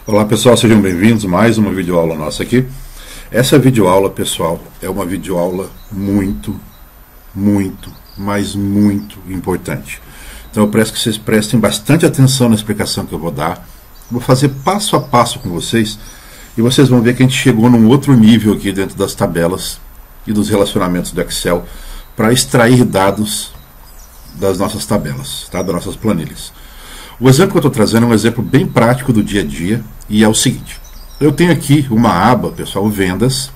Olá pessoal, sejam bem-vindos a mais uma videoaula nossa aqui. Essa videoaula, pessoal, é uma videoaula muito importante. Então eu peço que vocês prestem bastante atenção na explicação que eu vou dar. Vou fazer passo a passo com vocês e vocês vão ver que a gente chegou num outro nível aqui dentro das tabelas e dos relacionamentos do Excel para extrair dados das nossas tabelas, tá? Das nossas planilhas. O exemplo que eu estou trazendo é um exemplo bem prático do dia a dia e é o seguinte: eu tenho aqui uma aba, pessoal, vendas,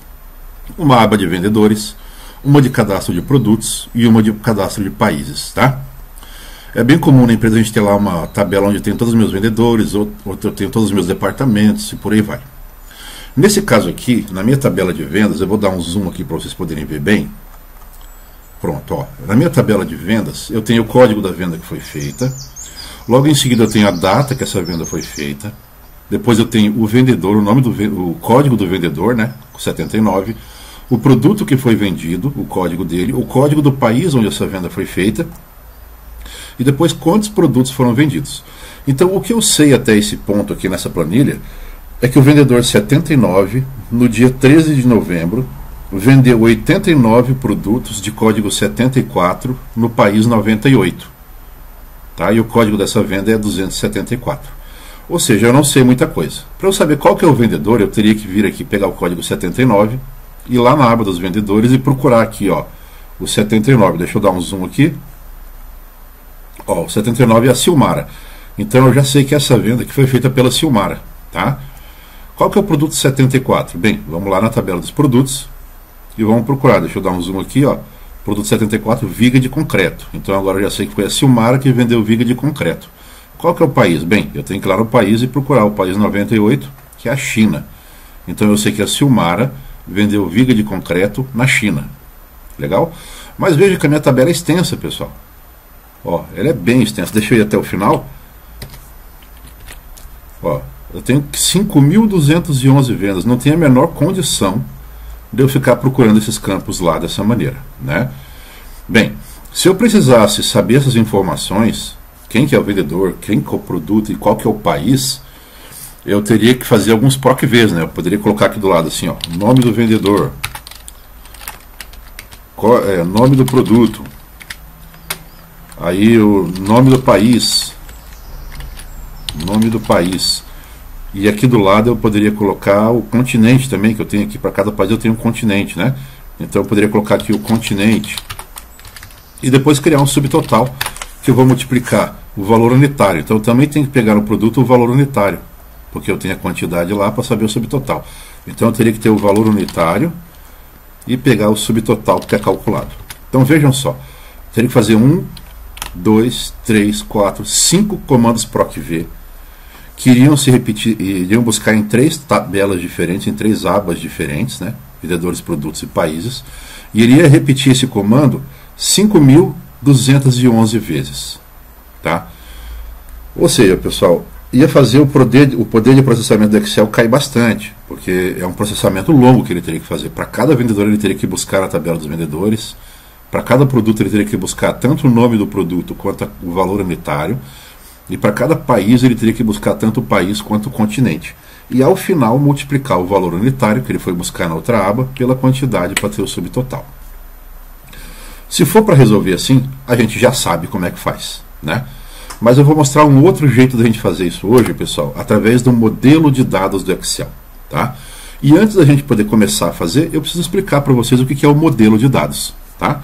uma aba de vendedores, uma de cadastro de produtos e uma de cadastro de países, tá? É bem comum na empresa a gente ter lá uma tabela onde tem todos os meus vendedores, outra eu tenho todos os meus departamentos e por aí vai. Nesse caso aqui, na minha tabela de vendas, eu vou dar um zoom aqui para vocês poderem ver bem. Pronto, ó. Na minha tabela de vendas, eu tenho o código da venda que foi feita. Logo em seguida eu tenho a data que essa venda foi feita. Depois eu tenho o vendedor, o código do vendedor, né, 79. O produto que foi vendido, o código dele. O código do país onde essa venda foi feita. E depois quantos produtos foram vendidos. Então o que eu sei até esse ponto aqui nessa planilha é que o vendedor 79, no dia 13 de novembro, vendeu 89 produtos de código 74 no país 98. Tá? E o código dessa venda é 274. Ou seja, eu não sei muita coisa. Para eu saber qual que é o vendedor, eu teria que vir aqui pegar o código 79, ir lá na aba dos vendedores e procurar aqui, ó, o 79. Deixa eu dar um zoom aqui. Ó, o 79 é a Silmara. Então eu já sei que essa venda aqui foi feita pela Silmara. Tá? Qual que é o produto 74? Bem, vamos lá na tabela dos produtos e vamos procurar. Deixa eu dar um zoom aqui, ó. Produto 74, viga de concreto. Então agora eu já sei que foi a Silmara que vendeu viga de concreto. Qual que é o país? Bem, eu tenho que ir lá no país e procurar o país 98, que é a China. Então eu sei que a Silmara vendeu viga de concreto na China. Legal? Mas veja que a minha tabela é extensa, pessoal. Ó, ela é bem extensa. Deixa eu ir até o final. Ó, eu tenho 5.211 vendas. Não tem a menor condição de eu ficar procurando esses campos lá dessa maneira, né? Bem, se eu precisasse saber essas informações, quem que é o vendedor, quem que é o produto e qual que é o país, eu teria que fazer alguns PROC-Vs, né? Eu poderia colocar aqui do lado assim, ó, nome do vendedor, nome do produto, aí o nome do país, e aqui do lado eu poderia colocar o continente também, que eu tenho aqui, para cada país eu tenho um continente, né? Então eu poderia colocar aqui o continente e depois criar um subtotal que eu vou multiplicar o valor unitário. Então eu também tenho que pegar no produto o valor unitário, porque eu tenho a quantidade lá para saber o subtotal. Então eu teria que ter o valor unitário e pegar o subtotal que é calculado. Então vejam só, eu teria que fazer 1, 2, 3, 4, 5 comandos PROC-V que iriam se repetir, iriam buscar em 3 tabelas diferentes, em 3 abas diferentes, né? Vendedores, produtos e países, e iria repetir esse comando 5.211 vezes, tá? Ou seja, pessoal, ia fazer o poder de processamento do Excel cair bastante, porque é um processamento longo que ele teria que fazer. Para cada vendedor ele teria que buscar a tabela dos vendedores, para cada produto ele teria que buscar tanto o nome do produto quanto o valor unitário, e para cada país ele teria que buscar tanto o país quanto o continente. E ao final multiplicar o valor unitário, que ele foi buscar na outra aba, pela quantidade para ter o subtotal. Se for para resolver assim, a gente já sabe como é que faz, né? Mas eu vou mostrar um outro jeito da gente fazer isso hoje, pessoal, através do modelo de dados do Excel, tá? E antes da gente poder começar a fazer, eu preciso explicar para vocês o que é o modelo de dados, tá?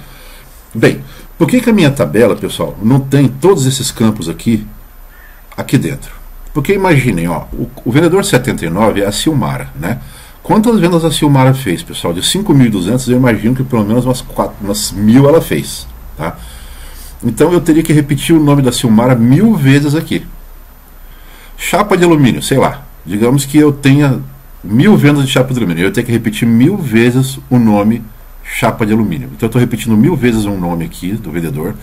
Bem, por que a minha tabela, pessoal, não tem todos esses campos aqui dentro? Porque imaginem, ó, o vendedor 79 é a Silmara, né? Quantas vendas a Silmara fez, pessoal? De 5.200, eu imagino que pelo menos umas 1.000 ela fez, tá? Então eu teria que repetir o nome da Silmara 1.000 vezes aqui. Chapa de alumínio, sei lá, digamos que eu tenha 1.000 vendas de chapa de alumínio, eu tenho que repetir 1.000 vezes o nome chapa de alumínio. Então eu estou repetindo 1.000 vezes um nome aqui do vendedor,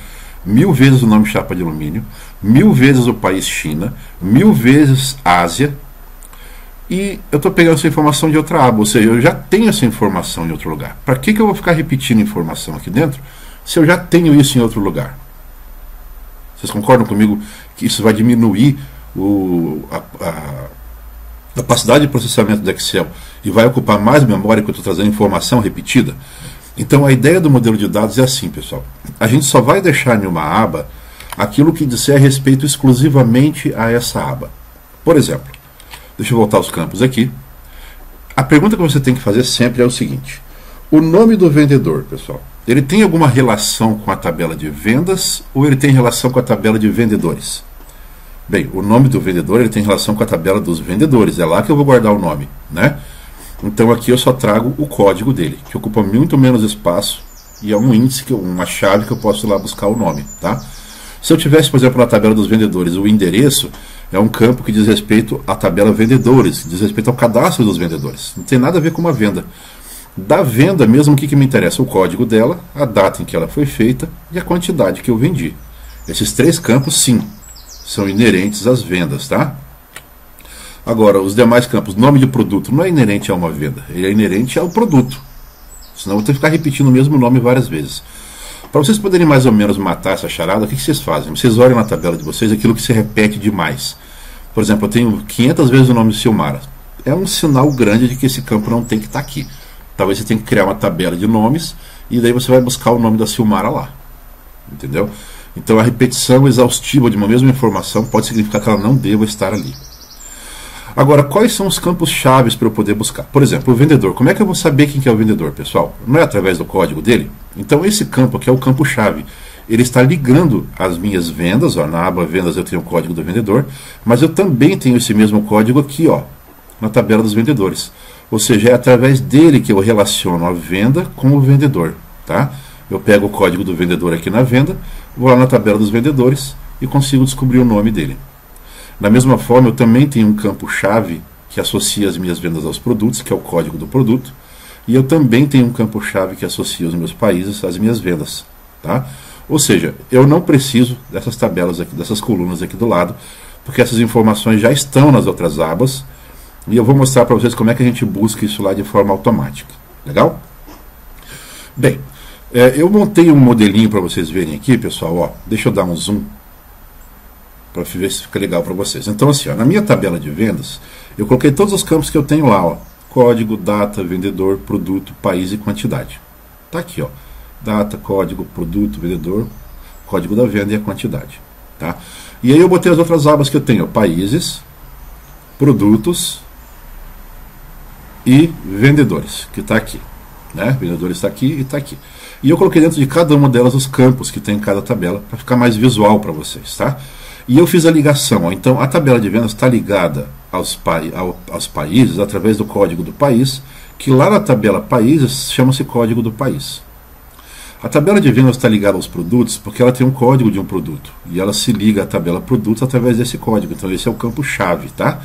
1.000 vezes o nome chapa de alumínio, 1.000 vezes o país China, 1.000 vezes Ásia, e eu estou pegando essa informação de outra aba, ou seja, eu já tenho essa informação em outro lugar. Para que eu vou ficar repetindo informação aqui dentro, se eu já tenho isso em outro lugar? Vocês concordam comigo que isso vai diminuir capacidade de processamento do Excel e vai ocupar mais memória que eu estou trazendo informação repetida. Então a ideia do modelo de dados é assim, pessoal. A gente só vai deixar em uma aba aquilo que disser respeito exclusivamente a essa aba. Por exemplo, deixa eu voltar aos campos aqui. A pergunta que você tem que fazer sempre é o seguinte: o nome do vendedor, pessoal, ele tem alguma relação com a tabela de vendas ou ele tem relação com a tabela de vendedores? Bem, o nome do vendedor ele tem relação com a tabela dos vendedores, é lá que eu vou guardar o nome, né? Então aqui eu só trago o código dele, que ocupa muito menos espaço e é um índice, uma chave que eu posso ir lá buscar o nome, tá? Se eu tivesse, por exemplo, na tabela dos vendedores, o endereço é um campo que diz respeito à tabela vendedores, diz respeito ao cadastro dos vendedores. Não tem nada a ver com uma venda. Da venda mesmo, o que me interessa? O código dela, a data em que ela foi feita e a quantidade que eu vendi. Esses três campos, sim, são inerentes às vendas, tá? Agora, os demais campos, nome de produto, não é inerente a uma venda, ele é inerente ao produto. Senão eu vou ter que ficar repetindo o mesmo nome várias vezes. Para vocês poderem mais ou menos matar essa charada, o que vocês fazem? Vocês olham na tabela de vocês aquilo que se repete demais. Por exemplo, eu tenho 500 vezes o nome de Silmara. É um sinal grande de que esse campo não tem que estar aqui. Talvez você tenha que criar uma tabela de nomes e daí você vai buscar o nome da Silmara lá. Entendeu? Então a repetição exaustiva de uma mesma informação pode significar que ela não deva estar ali. Agora, quais são os campos chaves para eu poder buscar? Por exemplo, o vendedor. Como é que eu vou saber quem que é o vendedor, pessoal? Não é através do código dele? Então esse campo aqui é o campo chave. Ele está ligando as minhas vendas, ó, na aba vendas eu tenho o código do vendedor, mas eu também tenho esse mesmo código aqui, ó, na tabela dos vendedores. Ou seja, é através dele que eu relaciono a venda com o vendedor, tá? Eu pego o código do vendedor aqui na venda, vou lá na tabela dos vendedores e consigo descobrir o nome dele. Da mesma forma, eu também tenho um campo-chave que associa as minhas vendas aos produtos, que é o código do produto, e eu também tenho um campo-chave que associa os meus países às minhas vendas, tá? Ou seja, eu não preciso dessas tabelas aqui, dessas colunas aqui do lado, porque essas informações já estão nas outras abas, e eu vou mostrar para vocês como é que a gente busca isso lá de forma automática. Legal? Bem, eu montei um modelinho para vocês verem aqui, pessoal. Ó, deixa eu dar um zoom para ver se fica legal para vocês. Então, assim, ó, na minha tabela de vendas, eu coloquei todos os campos que eu tenho lá. Ó, código, data, vendedor, produto, país e quantidade. Tá aqui, ó. Data, código, produto, vendedor, código da venda e a quantidade. Tá? E aí eu botei as outras abas que eu tenho. Ó, países, produtos e vendedores, que está aqui. Né? Vendedores está aqui e está aqui. E eu coloquei dentro de cada uma delas os campos que tem em cada tabela, para ficar mais visual para vocês. Tá? E eu fiz a ligação. Ó. Então, a tabela de vendas está ligada aos países através do código do país, que lá na tabela países chama-se código do país. A tabela de vendas está ligada aos produtos porque ela tem um código de um produto. E ela se liga à tabela produtos através desse código. Então, esse é o campo-chave. Tá?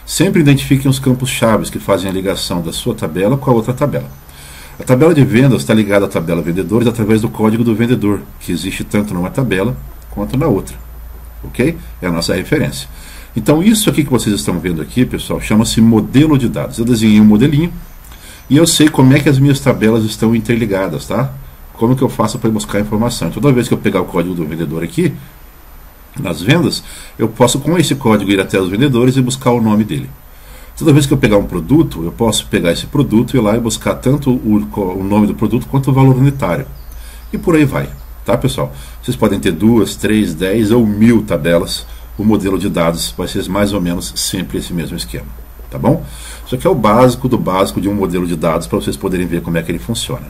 Sempre identifiquem os campos-chave que fazem a ligação da sua tabela com a outra tabela. A tabela de vendas está ligada à tabela vendedores através do código do vendedor, que existe tanto numa tabela quanto na outra. Ok? É a nossa referência. Então, isso aqui que vocês estão vendo aqui, pessoal, chama-se modelo de dados. Eu desenhei um modelinho e eu sei como é que as minhas tabelas estão interligadas, tá? Como que eu faço para buscar informação. Então, toda vez que eu pegar o código do vendedor aqui, nas vendas, eu posso com esse código ir até os vendedores e buscar o nome dele. Toda vez que eu pegar um produto, eu posso pegar esse produto e ir lá e buscar tanto o nome do produto quanto o valor unitário. E por aí vai. Tá, pessoal? Vocês podem ter 2, 3, 10 ou 1000 tabelas. O modelo de dados vai ser mais ou menos sempre esse mesmo esquema. Tá bom? Isso aqui é o básico do básico de um modelo de dados para vocês poderem ver como é que ele funciona.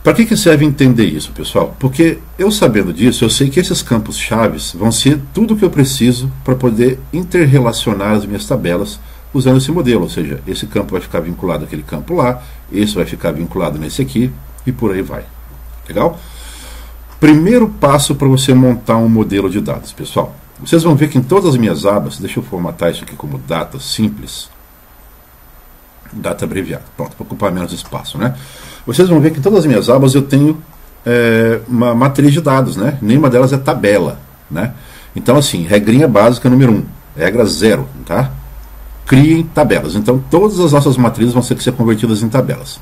Para que serve entender isso, pessoal? Porque eu sabendo disso, eu sei que esses campos chaves vão ser tudo o que eu preciso para poder interrelacionar as minhas tabelas usando esse modelo. Ou seja, esse campo vai ficar vinculado àquele campo lá, esse vai ficar vinculado nesse aqui e por aí vai. Legal? Primeiro passo para você montar um modelo de dados, pessoal. Vocês vão ver que em todas as minhas abas, deixa eu formatar isso aqui como data simples, data abreviada, pronto, para ocupar menos espaço, né? Vocês vão ver que em todas as minhas abas eu tenho uma matriz de dados, né? Nenhuma delas é tabela, né? Então, assim, regrinha básica número 1, regra 0, tá? Criem tabelas. Então, todas as nossas matrizes vão ter que ser convertidas em tabelas.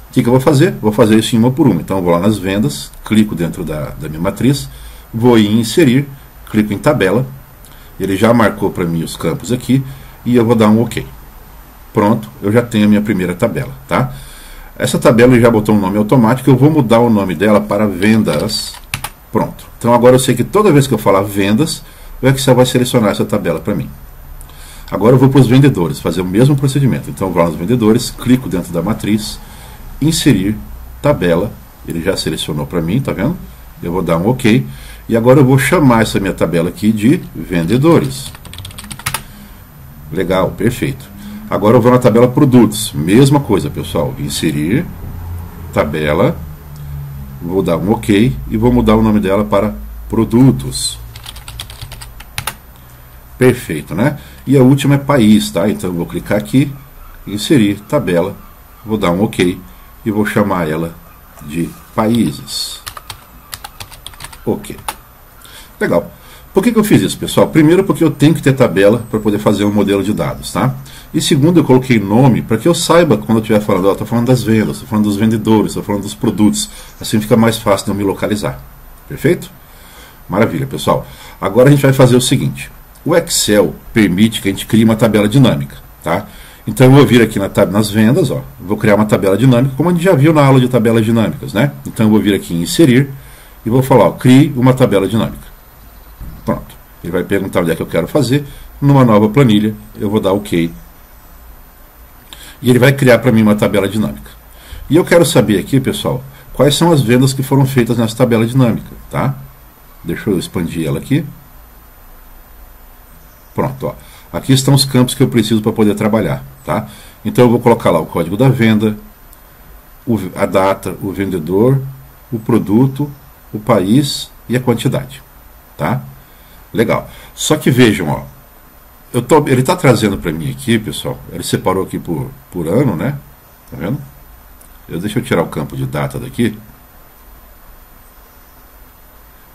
O que eu vou fazer? Vou fazer isso em uma por uma. Então, eu vou lá nas vendas, clico dentro da minha matriz, vou em inserir, clico em tabela, ele já marcou para mim os campos aqui, e eu vou dar um OK. Pronto, eu já tenho a minha primeira tabela, tá? Essa tabela já botou um nome automático, eu vou mudar o nome dela para vendas. Pronto. Então agora eu sei que toda vez que eu falar vendas, o Excel vai selecionar essa tabela para mim. Agora eu vou para os vendedores, fazer o mesmo procedimento. Então eu vou nos vendedores, clico dentro da matriz, inserir tabela, ele já selecionou para mim, tá vendo? Eu vou dar um OK, e agora eu vou chamar essa minha tabela aqui de vendedores. Legal, perfeito. Agora eu vou na tabela produtos, mesma coisa, pessoal, inserir tabela, vou dar um OK e vou mudar o nome dela para produtos. Perfeito, né? E a última é país, tá? Então eu vou clicar aqui, inserir tabela, vou dar um OK e vou chamar ela de países. OK. Legal. Por que eu fiz isso, pessoal? Primeiro, porque eu tenho que ter tabela para poder fazer um modelo de dados, tá? E segundo, eu coloquei nome para que eu saiba quando eu estiver falando, estou falando das vendas, estou falando dos vendedores, estou falando dos produtos. Assim fica mais fácil de eu me localizar. Perfeito? Maravilha, pessoal. Agora a gente vai fazer o seguinte. O Excel permite que a gente crie uma tabela dinâmica, tá? Então eu vou vir aqui nas vendas, ó, vou criar uma tabela dinâmica, como a gente já viu na aula de tabelas dinâmicas, né? Então eu vou vir aqui em inserir e vou falar, ó, crie uma tabela dinâmica. Pronto. Ele vai perguntar onde é que eu quero fazer. Numa nova planilha, eu vou dar OK. E ele vai criar para mim uma tabela dinâmica. E eu quero saber aqui, pessoal, quais são as vendas que foram feitas nessa tabela dinâmica, tá? Deixa eu expandir ela aqui. Pronto, ó. Aqui estão os campos que eu preciso para poder trabalhar, tá? Então eu vou colocar lá o código da venda, a data, o vendedor, o produto, o país e a quantidade, tá? Legal. Só que vejam, ó, ele está trazendo para mim aqui, pessoal, ele separou aqui por ano, né? Tá vendo? Deixa eu tirar o campo de data daqui.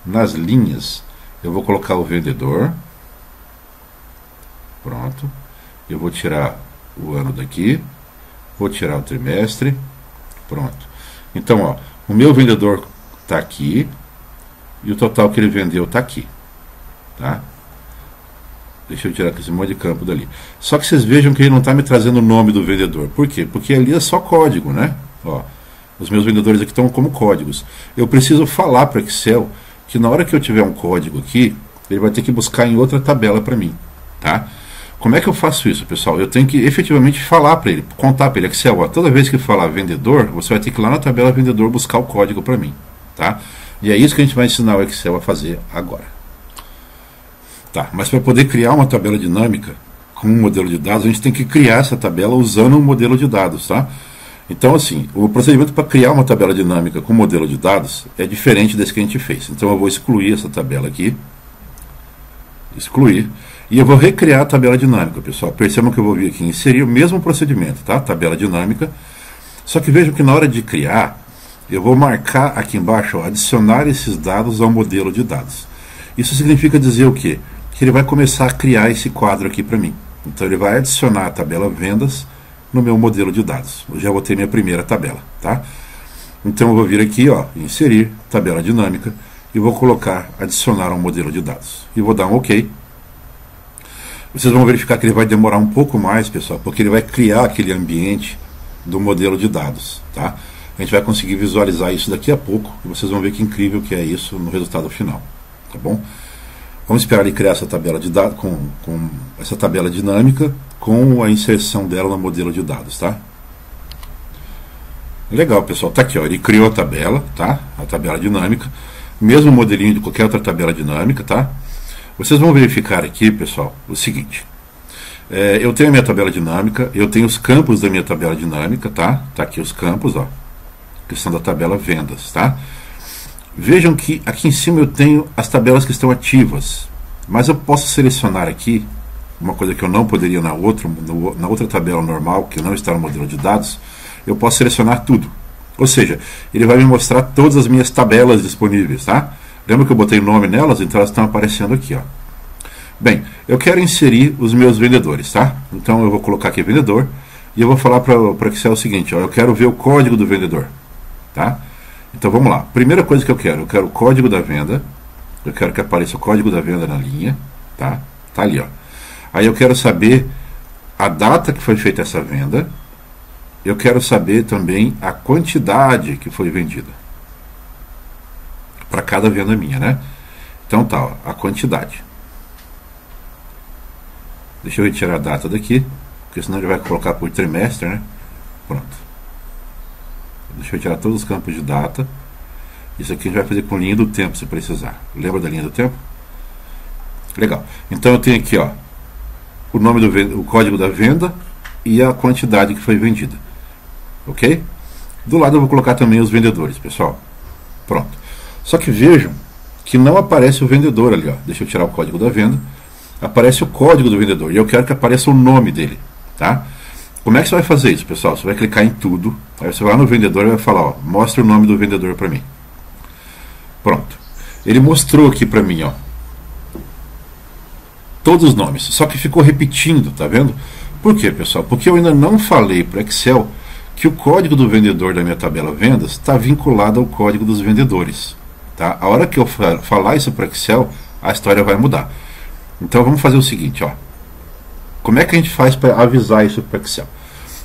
Nas linhas, eu vou colocar o vendedor. Pronto. Eu vou tirar o ano daqui. Vou tirar o trimestre. Pronto. Então, ó, o meu vendedor está aqui. E o total que ele vendeu está aqui. Tá? Deixa eu tirar esse monte de campo dali. Só que vocês vejam que ele não está me trazendo o nome do vendedor. Por quê? Porque ali é só código, né? Ó, os meus vendedores aqui estão como códigos. Eu preciso falar para o Excel que na hora que eu tiver um código aqui, ele vai ter que buscar em outra tabela para mim. Tá? Como é que eu faço isso, pessoal? Eu tenho que efetivamente falar para ele, contar para ele, Excel, ó, toda vez que falar vendedor, você vai ter que ir lá na tabela vendedor buscar o código para mim. Tá? E é isso que a gente vai ensinar o Excel a fazer agora. Tá, mas para poder criar uma tabela dinâmica com um modelo de dados, a gente tem que criar essa tabela usando um modelo de dados, tá? Então, assim, o procedimento para criar uma tabela dinâmica com modelo de dados é diferente desse que a gente fez. Então, eu vou excluir essa tabela aqui, excluir, e eu vou recriar a tabela dinâmica, pessoal. Percebam que eu vou vir aqui e inserir o mesmo procedimento, tá? Tabela dinâmica. Só que vejam que na hora de criar, eu vou marcar aqui embaixo, ó, adicionar esses dados ao modelo de dados. Isso significa dizer o quê? Que ele vai começar a criar esse quadro aqui para mim. Então ele vai adicionar a tabela vendas no meu modelo de dados. Eu já vou ter minha primeira tabela, tá? Então eu vou vir aqui, ó, inserir tabela dinâmica e vou colocar adicionar ao modelo de dados. E vou dar um OK. Vocês vão verificar que ele vai demorar um pouco mais, pessoal, porque ele vai criar aquele ambiente do modelo de dados, tá? A gente vai conseguir visualizar isso daqui a pouco e vocês vão ver que incrível que é isso no resultado final, tá bom? Vamos esperar ele criar essa tabela de dados com essa tabela dinâmica com a inserção dela no modelo de dados, tá? Legal, pessoal. Tá aqui, ó. Ele criou a tabela, tá? A tabela dinâmica, mesmo modelinho de qualquer outra tabela dinâmica, tá? Vocês vão verificar aqui, pessoal, o seguinte. Eu tenho a minha tabela dinâmica, eu tenho os campos da minha tabela dinâmica, tá? Tá aqui os campos, ó. Questão da tabela vendas, tá? Vejam que aqui em cima eu tenho as tabelas que estão ativas, mas eu posso selecionar aqui, uma coisa que eu não poderia na outra tabela normal, que não está no modelo de dados, eu posso selecionar tudo. Ou seja, ele vai me mostrar todas as minhas tabelas disponíveis, tá? Lembra que eu botei o nome nelas? Então elas estão aparecendo aqui, ó. Bem, eu quero inserir os meus vendedores, tá? Então eu vou colocar aqui vendedor, e eu vou falar para o Excel o seguinte, ó, eu quero ver o código do vendedor, tá? Então vamos lá. Primeira coisa que eu quero o código da venda. Eu quero que apareça o código da venda na linha, tá? Tá ali, ó. Aí eu quero saber a data que foi feita essa venda, eu quero saber também a quantidade que foi vendida para cada venda minha, né? Então tá, ó, a quantidade. Deixa eu retirar a data daqui, porque senão ele vai colocar por trimestre, né? Pronto. Deixa eu tirar todos os campos de data. Isso aqui a gente vai fazer com linha do tempo, se precisar. Lembra da linha do tempo? Legal. Então eu tenho aqui, ó, o nome do o código da venda e a quantidade que foi vendida. Ok? Do lado eu vou colocar também os vendedores, pessoal. Pronto. Só que vejam que não aparece o vendedor ali, ó. Deixa eu tirar o código da venda. Aparece o código do vendedor e eu quero que apareça o nome dele, tá? Como é que você vai fazer isso, pessoal? Você vai clicar em tudo, aí você vai lá no vendedor e vai falar, ó, mostra o nome do vendedor para mim. Pronto. Ele mostrou aqui para mim, ó, todos os nomes, só que ficou repetindo, tá vendo? Por quê, pessoal? Porque eu ainda não falei para o Excel que o código do vendedor da minha tabela vendas está vinculado ao código dos vendedores, tá? A hora que eu falar isso para o Excel, a história vai mudar. Então vamos fazer o seguinte, ó. Como é que a gente faz para avisar isso para o Excel?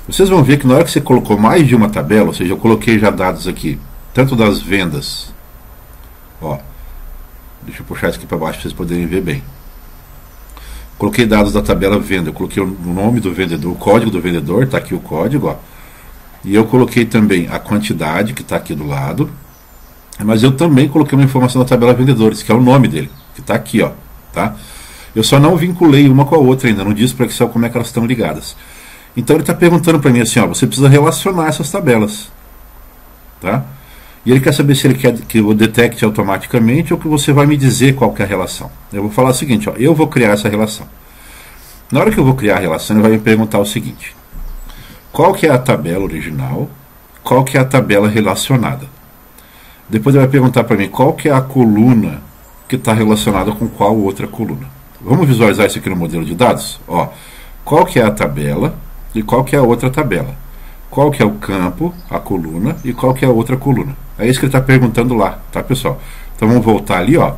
Vocês vão ver que na hora que você colocou mais de uma tabela, ou seja, eu coloquei já dados aqui, tanto das vendas, ó, deixa eu puxar isso aqui para baixo para vocês poderem ver bem. Coloquei dados da tabela venda, eu coloquei o nome do vendedor, o código do vendedor, está aqui o código, ó. E eu coloquei também a quantidade, que está aqui do lado, mas eu também coloquei uma informação da tabela vendedores, que é o nome dele, que está aqui, ó, tá? Eu só não vinculei uma com a outra ainda, não disse para o Excel como é que elas estão ligadas. Então ele está perguntando para mim assim, ó, você precisa relacionar essas tabelas, tá? E ele quer saber se ele quer que eu detecte automaticamente ou que você vai me dizer qual que é a relação. Eu vou falar o seguinte, ó, eu vou criar essa relação. Na hora que eu vou criar a relação, ele vai me perguntar o seguinte, qual que é a tabela original, qual que é a tabela relacionada. Depois ele vai perguntar para mim qual que é a coluna que está relacionada com qual outra coluna. Vamos visualizar isso aqui no modelo de dados? Ó, qual que é a tabela e qual que é a outra tabela? Qual que é o campo, a coluna, e qual que é a outra coluna? É isso que ele está perguntando lá, tá, pessoal? Então vamos voltar ali, ó.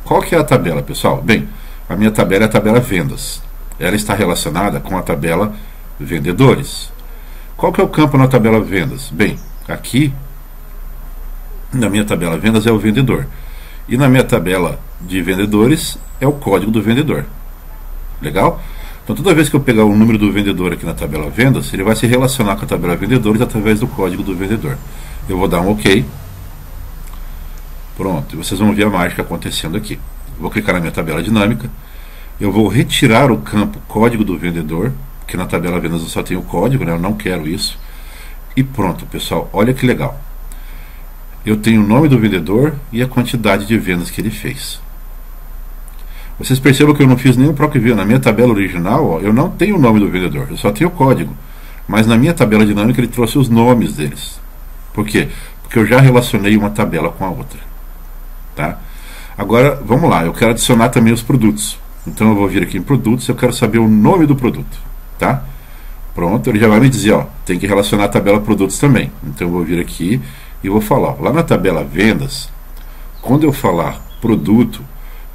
Qual que é a tabela, pessoal? Bem, a minha tabela é a tabela vendas. Ela está relacionada com a tabela vendedores. Qual que é o campo na tabela vendas? Bem, aqui, na minha tabela vendas é o vendedor. E na minha tabela de vendedores é o código do vendedor. Legal? Então toda vez que eu pegar o número do vendedor aqui na tabela vendas, ele vai se relacionar com a tabela vendedores através do código do vendedor. Eu vou dar um OK. Pronto, e vocês vão ver a mágica acontecendo aqui. Vou clicar na minha tabela dinâmica. Eu vou retirar o campo código do vendedor, porque na tabela vendas eu só tenho o código, né? Eu não quero isso. E pronto, pessoal, olha que legal. Eu tenho o nome do vendedor e a quantidade de vendas que ele fez. Vocês percebam que eu não fiz nenhum PROC View. Na minha tabela original, ó, eu não tenho o nome do vendedor, eu só tenho o código. Mas na minha tabela dinâmica ele trouxe os nomes deles. Por quê? Porque eu já relacionei uma tabela com a outra. Tá? Agora, vamos lá, eu quero adicionar também os produtos. Então eu vou vir aqui em produtos, eu quero saber o nome do produto. Tá? Pronto, ele já vai me dizer, ó, tem que relacionar a tabela produtos também. Então eu vou vir aqui e vou falar, ó, lá na tabela vendas, quando eu falar produto,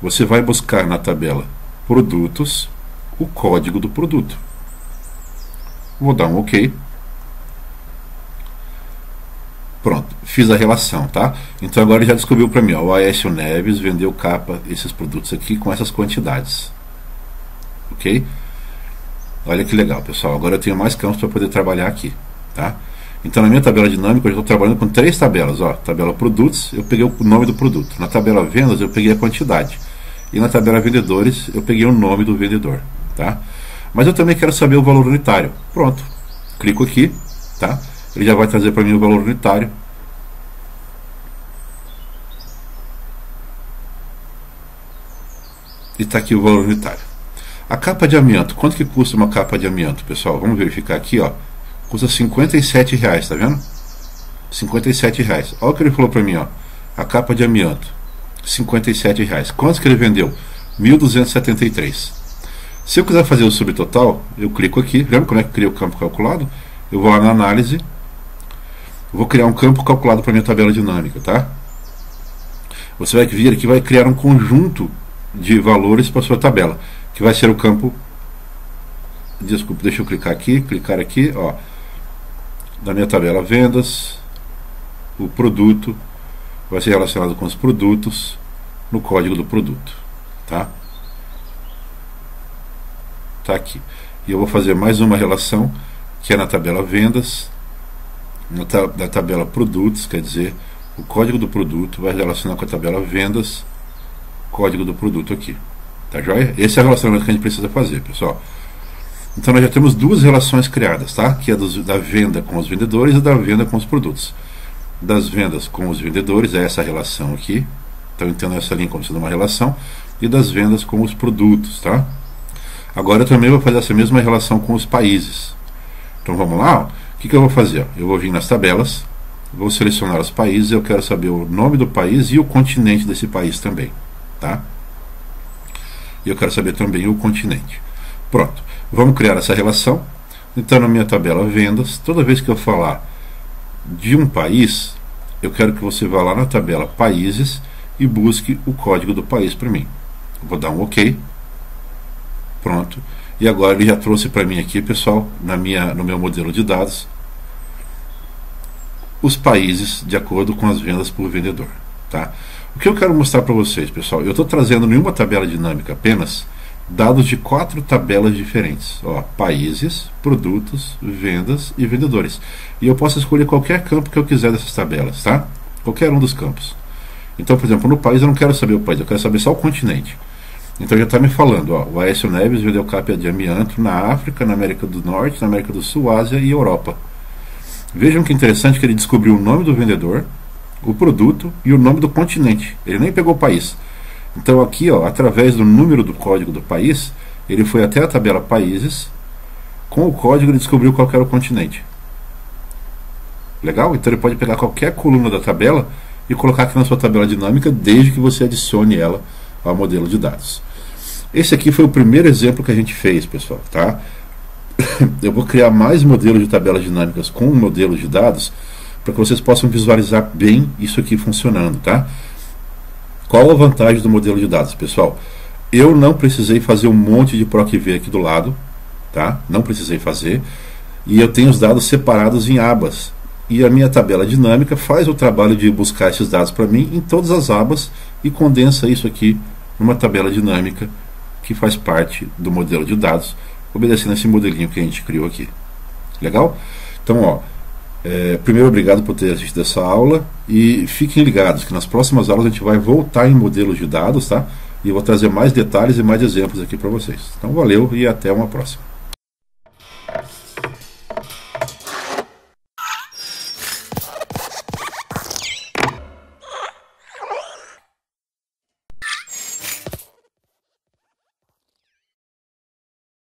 você vai buscar na tabela produtos o código do produto. Vou dar um OK. Pronto, fiz a relação, tá? Então agora ele já descobriu para mim, ó, o Aécio Neves vendeu capa, esses produtos aqui com essas quantidades. Ok? Olha que legal, pessoal. Agora eu tenho mais campos para poder trabalhar aqui, tá? Então na minha tabela dinâmica eu estou trabalhando com 3 tabelas, ó. Tabela produtos, eu peguei o nome do produto. Na tabela vendas eu peguei a quantidade. E na tabela vendedores eu peguei o nome do vendedor, tá? Mas eu também quero saber o valor unitário. Pronto. Clico aqui, tá? Ele já vai trazer para mim o valor unitário. E está aqui o valor unitário. A capa de amianto, quanto que custa uma capa de amianto, pessoal? Vamos verificar aqui, ó. Custa R$57, tá vendo? R$57. Olha o que ele falou para mim, ó. A capa de amianto, R$57. Quantos que ele vendeu? 1.273. Se eu quiser fazer o subtotal, eu clico aqui. Lembra como é que cria o campo calculado? Eu vou lá na análise. Vou criar um campo calculado para minha tabela dinâmica, tá? Você vai vir aqui e vai criar um conjunto de valores para sua tabela, que vai ser o campo desculpa, deixa eu clicar aqui, ó, na minha tabela vendas, o produto vai ser relacionado com os produtos no código do produto, tá? Tá aqui. E eu vou fazer mais uma relação, que é na tabela vendas, na tabela produtos, quer dizer, o código do produto vai relacionar com a tabela vendas, código do produto aqui. Tá joia? Esse é o relacionamento que a gente precisa fazer, pessoal. Então nós já temos duas relações criadas, tá? Que é da venda com os vendedores e da venda com os produtos. Das vendas com os vendedores é essa relação aqui. Então entendo essa linha como sendo uma relação. E das vendas com os produtos, tá? Agora eu também vou fazer essa mesma relação com os países. Então vamos lá, ó. O que eu vou fazer? Eu vou vir nas tabelas, vou selecionar os países, eu quero saber o nome do país e o continente desse país também, tá? E eu quero saber também o continente. Pronto, vamos criar essa relação. Então na minha tabela vendas, toda vez que eu falar de um país, eu quero que você vá lá na tabela países e busque o código do país para mim. Vou dar um OK. Pronto. E agora ele já trouxe para mim aqui, pessoal, no meu modelo de dados, os países de acordo com as vendas por vendedor, tá? O que eu quero mostrar para vocês, pessoal, eu estou trazendo em uma tabela dinâmica apenas dados de 4 tabelas diferentes, ó, países, produtos, vendas e vendedores. E eu posso escolher qualquer campo que eu quiser dessas tabelas, tá? Qualquer um dos campos. Então, por exemplo, no país eu não quero saber o país, eu quero saber só o continente. Então já está me falando, ó, o Aécio Neves vendeu capa de amianto na África, na América do Norte, na América do Sul, Ásia e Europa. Vejam que interessante que ele descobriu o nome do vendedor, o produto e o nome do continente. Ele nem pegou o país. Então aqui, ó, através do número do código do país, ele foi até a tabela países, com o código ele descobriu qual era o continente. Legal? Então ele pode pegar qualquer coluna da tabela e colocar aqui na sua tabela dinâmica, desde que você adicione ela ao modelo de dados. Esse aqui foi o primeiro exemplo que a gente fez, pessoal, tá? Eu vou criar mais modelos de tabelas dinâmicas com modelos de dados para que vocês possam visualizar bem isso aqui funcionando, tá? Qual a vantagem do modelo de dados, pessoal? Eu não precisei fazer um monte de PROC-V aqui do lado, tá? Não precisei fazer. E eu tenho os dados separados em abas. E a minha tabela dinâmica faz o trabalho de buscar esses dados para mim em todas as abas e condensa isso aqui numa tabela dinâmica que faz parte do modelo de dados, obedecendo esse modelinho que a gente criou aqui. Legal? Então, ó, primeiro, obrigado por ter assistido essa aula e fiquem ligados que nas próximas aulas a gente vai voltar em modelos de dados, tá? E eu vou trazer mais detalhes e mais exemplos aqui para vocês. Então, valeu e até uma próxima.